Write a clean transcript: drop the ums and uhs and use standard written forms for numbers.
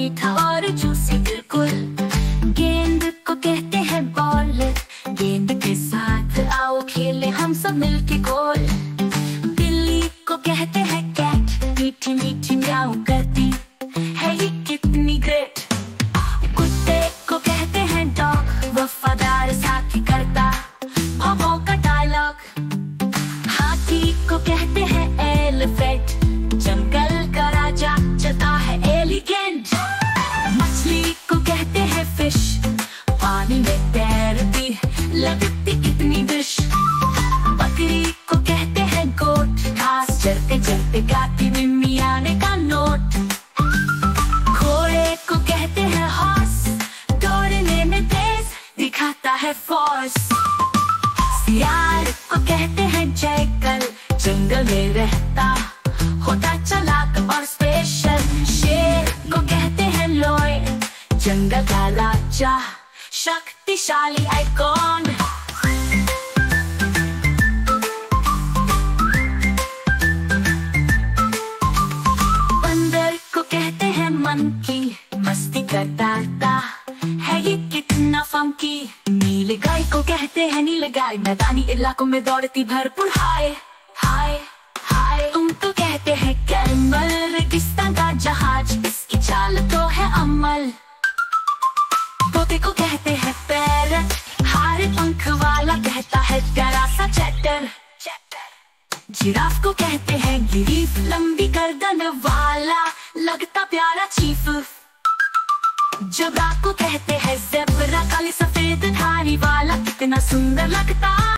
मीठा और जूसी बिल्कुल। गेंद को कहते हैं बॉल, गेंद के साथ आओ खेले हम सब मिलके गोल। बिल्ली को कहते हैं कैट, मीठी मीठी म्याऊ करती है ये कितनी ग्रेट। कुत्ते को कहते हैं डॉग, वफादार साथी करता भौं का डायलॉग। हाथी को कहते हैं एलिफेंट, जंगल का राजा चलता है एलिगेंट। मछली को कहते हैं फिश, पानी में तैरती लगती कितनी डिश। बकरी को कहते हैं गोट, घास चरते चरते गाती मिमियाने का नोट। घोड़े को कहते हैं हॉर्स, दौड़ने में तेज दिखाता है फोर्स। सियार को कहते हैं जयकल, जंगल में रहता होता चालाक और स्पेशल। शेर को कहते हैं लॉयन, जंगल का राजा शक्तिशाली आइकॉन। बंदर को कहते हैं मंकी, मस्ती करता है ये कितना फंकी। नील गाय को कहते हैं नील गाय, मैदानी इलाकों में दौड़ती भरपूर हाय हाय हाय। तुम तो कहते हैं कैमल, रेगिस्तान का जहाज इसकी चाल तो है अमल। तोते को कहते हैं पैरट, हारे पंख वाला कहता है प्यारा सा चैटर। जिराफ को कहते हैं गिरीफ, लंबी गर्दन वाला लगता प्यारा चीफ। जबरा को कहते हैं ज़ेब्रा, काली सफेद धारी वाला कितना सुंदर लगता।